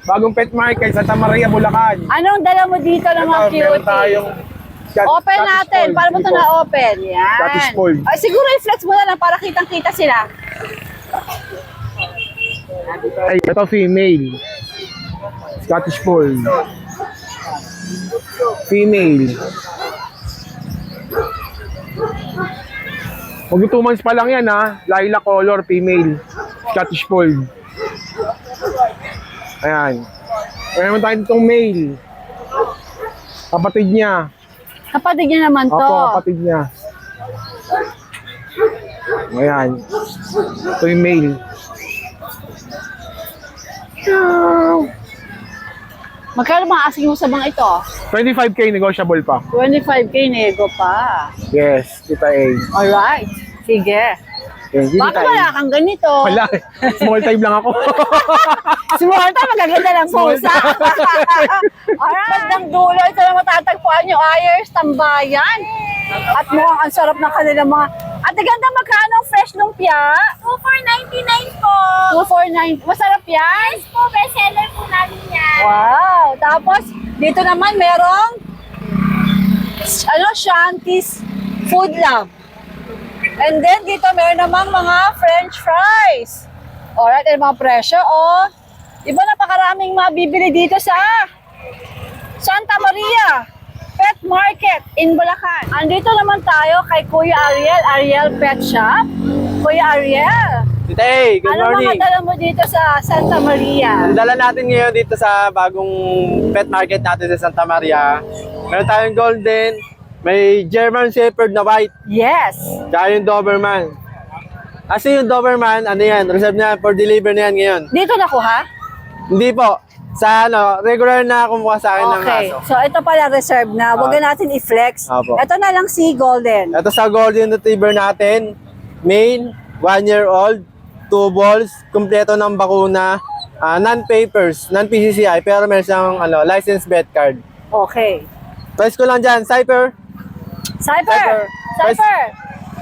bagong pet market sa Santa Maria, Bulacan. Anong dala mo dito ng mga Meron cutie? tayong Open natin. Paano mo ito na-open? Yan. Scottish Fold. Ay, siguro i-flex mo na lang para kitang-kita sila. Ay, ito female. Scottish Fold. Female. Mag 2 months pa lang yan ha. Lilac color, female. Scottish Fold. Ayan. Meron naman tayo ditong male. Kapatid niya. Kapatid niya naman to. Opo, kapatid niya. Ayan. Ito yung male. Magkano mga asking mo sa mga ito? 25K negotiable pa. 25K nego pa. Yes, Tita A. Alright. Sige. Yes, Baka wala kang ganito. Wala. Small time lang ako. Small time, magaganda lang pusa. Alright. Bandang dulo, ito na matatagpuan yung Ayers Tambayan. At mukhang ang sarap ng kanilang mga... At ganda, magkano ang fresh lumpia? 2,499 po. 249. Masarap yan? Yes po, bestseller po namin yan. Wow! Tapos, dito naman merong Shanty's Food Lab. And then, dito meron namang mga French fries. Alright, yung mga presyo. O, iba napakaraming mabibili dito sa Santa Maria Pet Market in Bulacan. Andito naman tayo kay Kuya Ariel Pet Shop. Kuya Ariel, Tita A, good ano morning. mga dala mo dito sa Santa Maria? Ang dala natin ngayon dito sa bagong pet market natin sa Santa Maria. Meron tayong golden, may German Shepherd na white, Yes. kaya yung Doberman. Kasi yung Doberman, ano yan, reserve na for deliver na yan ngayon. Dito nakuha? Hindi po, sa regular na kumuha sa akin ng Okay. aso. So, ito pala reserve na. Huwag na natin i-flex. Opo. Ito na lang si Golden. Ito sa golden retriever natin, male, 1-year-old, 2 balls, kumpleto ng bakuna, non-papers, non-PCCI, pero meron siyang licensed vet card. Okay. Price ko lang dyan, Cypher. Cypher! Price- Cypher!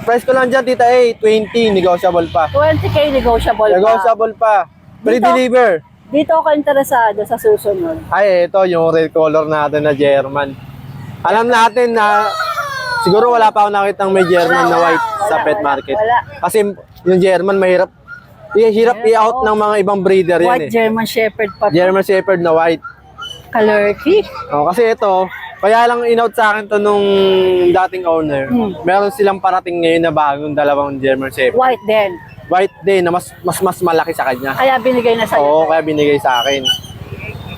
Price ko lang dyan, Tita A, 20, negotiable pa. 20K negotiable pa. Negotiable pa. Free Dito? deliver. Dito ako interesado sa susunod. Ay, ito yung red color natin na German. Alam natin na siguro wala pa ako nakitang may German na white sa pet market. Wala. Kasi yung German mahirap. Hirap i-out ng mga ibang breeder yan White eh. German Shepherd pa. German Shepherd na white. Colorkey. Oh, kasi ito, kaya lang in-out sa akin to nung dating owner. Meron silang parating ngayon na bagong dalawang German Shepherd. White din. White din na mas malaki sa kanya. Kaya binigay na sa'yo. Oo, kaya binigay sa akin.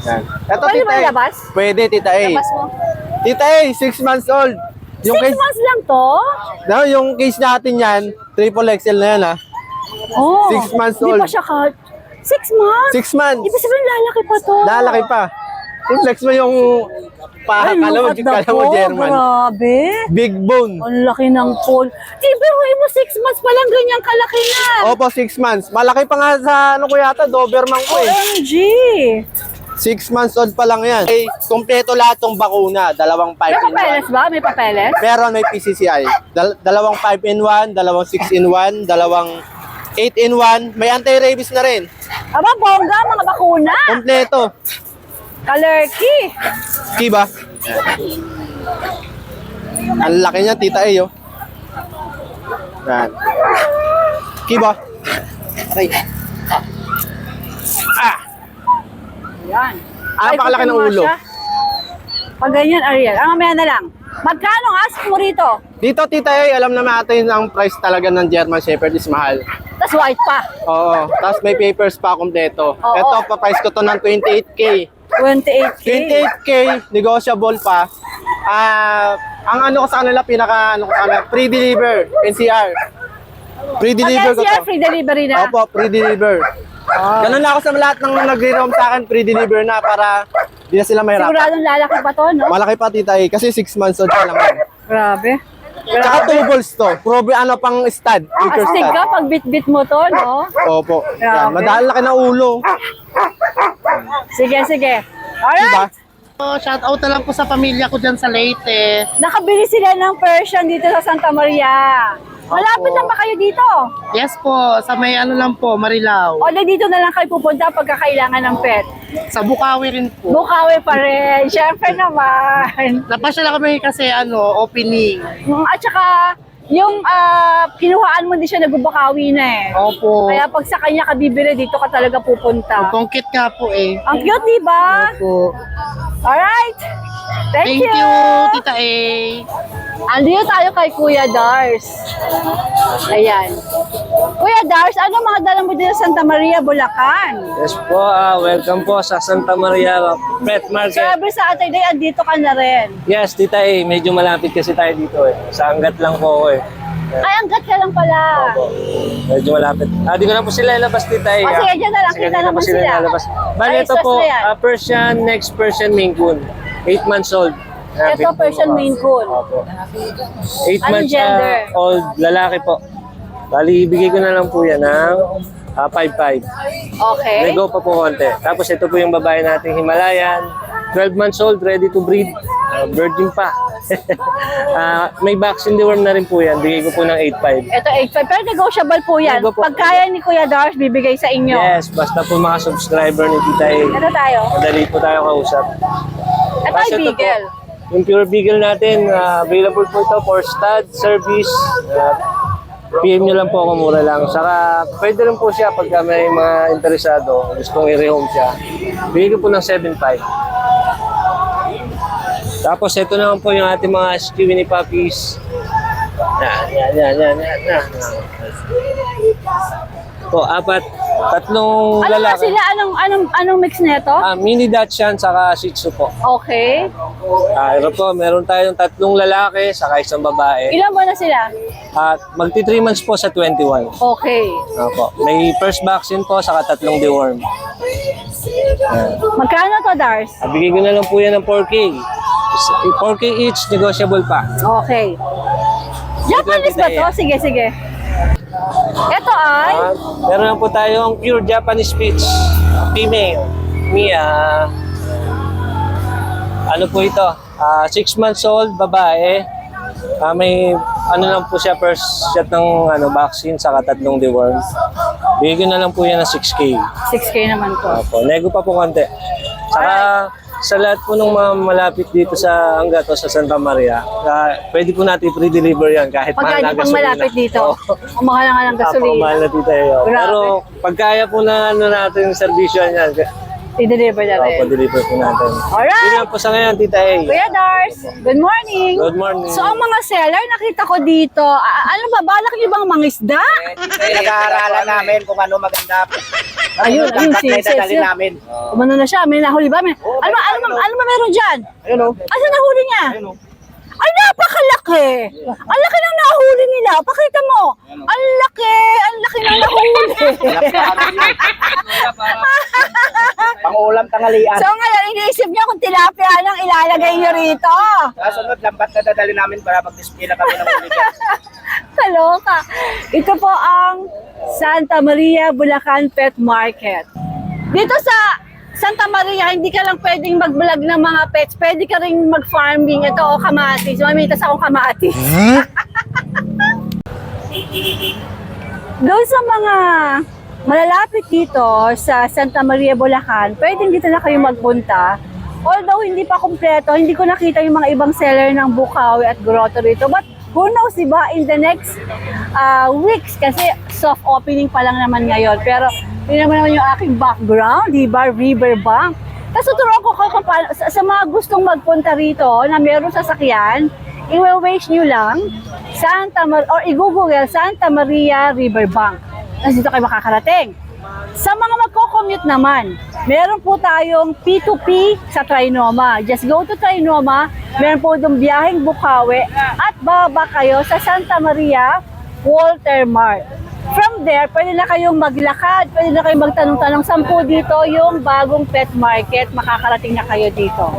Yan. Ito, Pwede Tita ba A. ilabas? Pwede, Tita A. Labas mo. Tita A, 6 months old. 6 months lang to? Yung case natin yan, triple XL na yan ha. Oh. 6 months Di old. pa siya 6 months? 6 months. Ibig sabihin lalaki pa to. Lalaki pa. I-flex mo yung kala mo German. Grabe. Big bone. Ang laki ng pool. Di ba, mo 6 months pa lang ganyan kalaki na. Opo, 6 months. Malaki pa nga sa ano ko yata, Doberman ko eh. OMG. 6 months old pa lang yan. Eh, kompleto lahat ng bakuna. Dalawang 5 May in 1. papeles ba? May papeles? Meron, may PCCI. Dalawang 5 in 1, dalawang 6 in 1, dalawang 8 in 1. May anti-rabies na rin. Aba, bongga, mga bakuna. Kompleto. Colorkey. Kiba? Ang laki niya, Tita A, oh. Yan. Kiba? Aray. Yan. Napakalaki ng ulo. Pag ganyan, Ariel. Mamaya na lang. Magkano ang ask mo rito? Dito, Tita A, alam na natin ang price talaga ng German Shepherd is mahal. Tapos white pa. Oo. Tapos may papers pa kompleto. Oo. Ito, pa-price ko to ng 28K. 28K. 28K, negotiable pa. Ang ano ko sa kanila, free deliver, NCR. Free deliver ko Pag-NCR, to. free delivery na. Opo, free deliver. Ganun na ako sa lahat ng nagre-roam sa akin, free deliver na para di na sila mahirapan. Siguradong lalaki pa to, no? Malaki pa, Tita A, kasi 6 months old pa lang. Grabe. Tsaka 2 balls to. Probe pang stud. Anchor Astig stud. ka pag bit-bit mo to, no? Opo. Grabe. Yan, madalaki na ulo. Sige, sige. Alright. Diba? Shout out na lang po sa pamilya ko dyan sa Leyte. Nakabili sila ng Persian dito sa Santa Maria. Malapit lang ba kayo dito? Yes po, sa may ano lang po, Marilao. O dito na lang kayo pupunta pagka kailangan ng pet. Sa Bukawi rin po. Bukawi pa rin. Siyempre naman. Napasyala kami kasi opening. At saka, yung kinuhaan mo, hindi siya nagbabakawi na eh. Opo. Kaya pag sa kanya ka bibili, dito ka talaga pupunta. Kongkit nga po eh. Ang cute, di ba? Opo. Alright. Thank you. Tita A. Andito tayo kay Kuya Dars. Ayan. Kuya Dars, ano mga dala mo dito sa Santa Maria, Bulacan? Yes po, welcome po sa Santa Maria Pet So Market. every Saturday, andito ka na rin. Yes, Tita A, medyo malapit kasi tayo dito eh. Sa Angat lang po ako eh. Ay, anggat ka lang pala. Opo. Medyo malapit. Di ko na po sila ilabas, Tita A. Sige, dyan na lang. Sige, Kita di ko naman po sila sila. ilalabas. Bali, Ay, ito sus po, na yan. Persian, next Persian Maine Coon. 8 months old. Ito, Persian Maine Coon. Opo. 8 Anong months gender? old, lalaki po. Bali, ibigay ko na lang po yan ng 5-5. Okay. May go pa po konti. Tapos ito po yung babae nating Himalayan. 12 months old, ready to breed. Virgin pa. May vaccine deworm na rin po yan. Bigay ko po ng 8-5. Ito, 8.5. Pero negotiable po yan. Nego po. Pag kaya ni Kuya Dars, bibigay sa inyo. Yes, basta po mga subscriber ni Tita A. Ito tayo. Madali po tayo kausap. Ito ay Tapos ito Beagle. po, yung pure beagle natin, available po ito for stud, service. PM nyo lang po ako, mura lang. Saka pwede rin po siya pagka may mga interesado, gustong i-rehome siya. Bigay ko po ng 7.5. Tapos ito naman po yung ating mga skinny puppies. Yan. Po, tatlong Ano nga lalaki. sila? Anong mix nito? Mini Dachshund saka Shih Tzu po. Okay. Ito po, meron tayong tatlong lalaki saka isang babae. Ilan ba na sila? At magti 3 months po sa 21. Okay. Opo. May first vaccine po saka tatlong deworm. Magkano to, Dars? Bigay ko na lang po yan ng 4K. 4K each, negotiable pa. Okay. Japanese ba to? Sige, sige. Ito ay? Meron lang po tayong pure Japanese Spitz. Female. Mia. Ano po ito? 6 months old, babae. May lang po siya, first shot ng vaccine saka tatlong deworm. Bigay ko na lang po yan ng 6K. 6K naman to. Opo, nego pa po konti. Saka sa lahat po ng mga malapit dito sa Angat o sa Santa Maria, pwede po natin pre-deliver yan kahit mahal na Pagka di pang gasolina. malapit dito. Ang mahal na nga ng gasolina. Mahal na dito eh. Grabe. Pero pag kaya po na natin yung servisyo yan, I-deliver na rin. deliver po natin. Alright. Yun lang po sa ngayon, Tita A. Kuya Dars, good morning. Good morning. So, ang mga seller, nakita ko dito, ano ba, balak niyo bang mangisda? Pinag-aaralan namin kung ano maganda. Ayun, Dadalhin namin. Umano na siya, may nahuli ba? Ano ba meron dyan? Ayun o. Asa nahuli niya? Ay, napakalaki! Ang laki ng nahuli nila. Pakita mo. Ang laki ng nahuli. Pang-ulam tanghalian. So ngayon, iniisip niyo kung tilapia lang ilalagay niyo rito. Kasunod, lambat na dadalhin namin para mag-display na kami ng uligan. Kaloka. Ito po ang Santa Maria, Bulacan Pet Market. Dito sa Santa Maria, hindi ka lang pwedeng mag-vlog ng mga pets. Pwede ka rin mag-farming. Ito, o kamatis. Mamitas akong kamatis. Doon sa mga malalapit dito sa Santa Maria, Bulacan, pwedeng dito na kayo magpunta. Although hindi pa kumpleto, hindi ko nakita yung mga ibang seller ng Bukawi at Grotto rito. But who knows, diba, in the next weeks, kasi soft opening pa lang naman ngayon. Pero yun naman yung aking background, diba, riverbank. Tapos tuturuan ko kung paano, sa mga gustong magpunta rito na meron sasakyan, i-waste nyo lang or i-google Santa Maria Riverbank. Tapos dito kayo makakarating. Sa mga magko-commute naman, meron po tayong P2P sa Trinoma. Just go to Trinoma, meron po doon biyaheng Bukawi at bababa kayo sa Santa Maria Walter Mart. From there, pwede na kayong maglakad, pwede na kayong magtanong-tanong. Sampu dito yung bagong pet market, makakarating na kayo dito.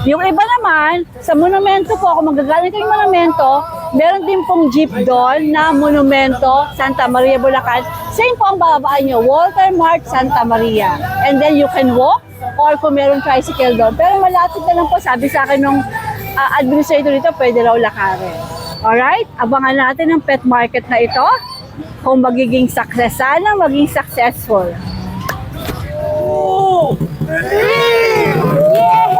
Yung iba naman, sa monumento po, kung magagaling kayong monumento, meron din pong jeep doon na monumento, Santa Maria, Bulacan. Same po ang bababaan nyo, Walter Mart, Santa Maria. And then you can walk, or kung meron tricycle doon. Pero malapit na lang po, sabi sa akin nung administrator dito, pwede raw lakarin. Alright, abangan natin ang pet market na ito. Kung magiging success, sana maging successful. Yay!